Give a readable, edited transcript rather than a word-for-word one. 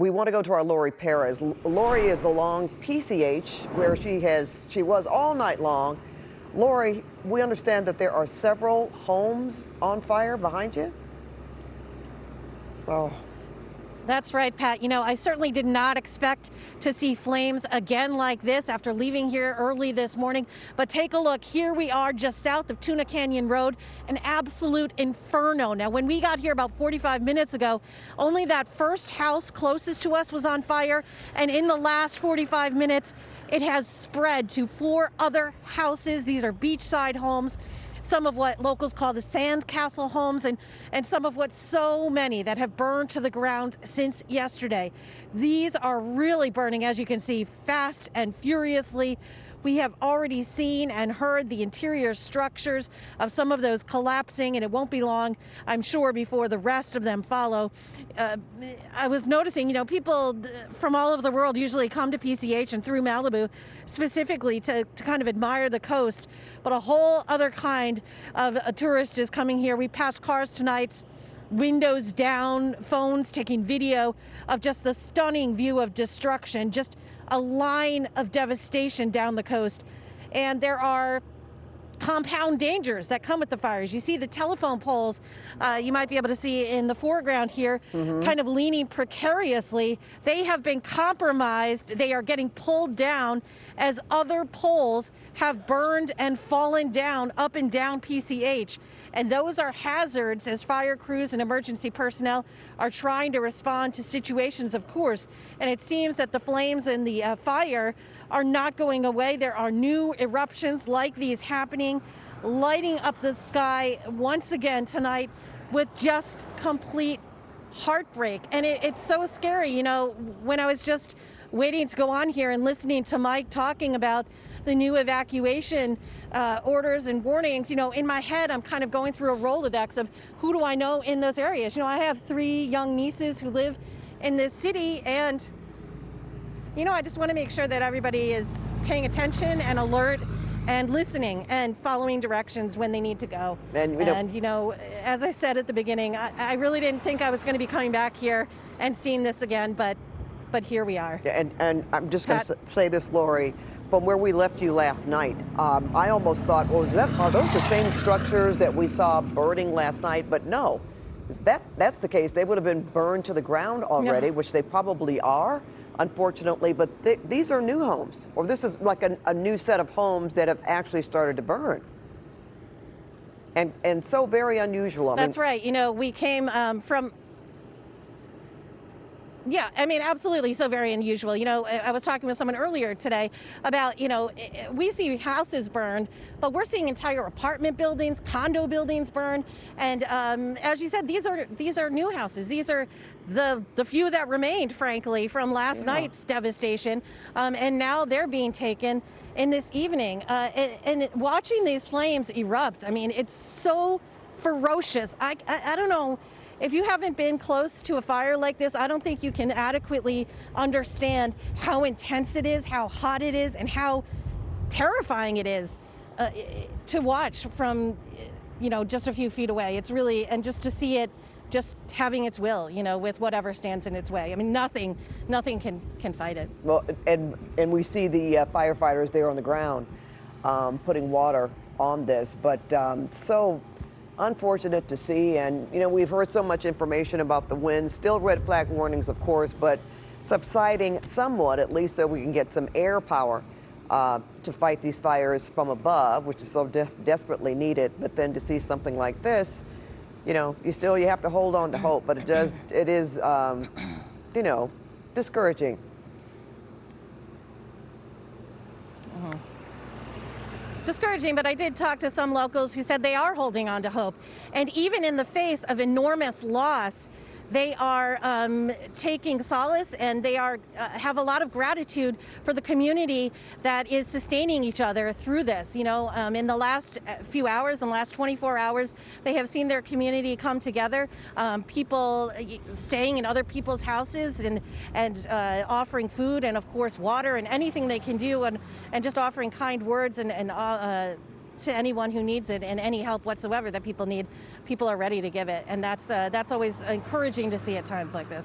We want to go to our Laurie Perez. Laurie is along PCH, where she was all night long. Laurie, we understand that there are several homes on fire behind you. Oh. That's right, Pat. You know, I certainly did not expect to see flames again like this after leaving here early this morning. But take a look. Here we are just south of Tuna Canyon Road, an absolute inferno. Now, when we got here about 45 minutes ago, only that first house closest to us was on fire. And in the last 45 minutes, it has spread to 4 other houses. These are beachside homes. Some of what locals call the sandcastle homes, and some of what so many that have burned to the ground since yesterday. These are really burning, as you can see, fast and furiously. We have already seen and heard the interior structures of some of those collapsing, and it won't be long, I'm sure, before the rest of them follow. I was noticing, you know, people from all over the world usually come to PCH and through Malibu specifically to kind of admire the coast, but a whole other kind of a tourist is coming here. We passed cars tonight, windows down, phones taking video of just the stunning view of destruction, just a line of devastation down the coast. And there are compound dangers that come with the fires. You see the telephone poles, you might be able to see in the foreground here, kind of leaning precariously. They have been compromised. They are getting pulled down as other poles have burned and fallen down up and down PCH. And those are hazards as fire crews and emergency personnel are trying to respond to situations, of course. And it seems that the flames and the fire are not going away. There are new eruptions like these happening, lighting up the sky once again tonight with just complete heartbreak. And it's so scary. You know, when I was just waiting to go on here and listening to Mike talking about the new evacuation orders and warnings, you know, in my head, I'm kind of going through a Rolodex of who do I know in those areas. You know, I have 3 young nieces who live in this city, and, you know, I just want to make sure that everybody is paying attention and alert and listening and following directions when they need to go. And you know, as I said at the beginning, I really didn't think I was going to be coming back here and seeing this again, but here we are. And I'm just going to say this, Laurie, from where we left you last night, I almost thought, well, are those the same structures that we saw burning last night? But no, if that's the case, they would have been burned to the ground already, which they probably are, unfortunately. But these are new homes, or this is like a new set of homes that have actually started to burn. And so very unusual. That's right. You know, we came from... Yeah, I mean, absolutely. So very unusual. You know, I was talking with someone earlier today about, you know, we see houses burned, but we're seeing entire apartment buildings, condo buildings burn. And as you said, these are new houses. These are the few that remained, frankly, from last night's devastation. And now they're being taken in this evening. And watching these flames erupt, I mean, it's so ferocious. I don't know. If you haven't been close to a fire like this, I don't think you can adequately understand how intense it is, how hot it is, and how terrifying it is to watch from, you know, just a few feet away. It's really, and just to see it just having its will, you know, with whatever stands in its way. I mean, nothing can fight it. Well, and we see the firefighters there on the ground putting water on this, but so unfortunate to see. And, you know, we've heard so much information about the winds, still red flag warnings, of course, but subsiding somewhat, at least so we can get some air power to fight these fires from above, which is so desperately needed. But then to see something like this, you know, you have to hold on to hope, but it is, you know, discouraging. Discouraging, but I did talk to some locals who said they are holding on to hope. And even in the face of enormous loss, they are taking solace, and they are have a lot of gratitude for the community that is sustaining each other through this. You know, in the last few hours, in the last 24 hours, they have seen their community come together. People staying in other people's houses and offering food and, of course, water and anything they can do, and just offering kind words and to anyone who needs it, and any help whatsoever that people need. People are ready to give it, and that's always encouraging to see at times like this.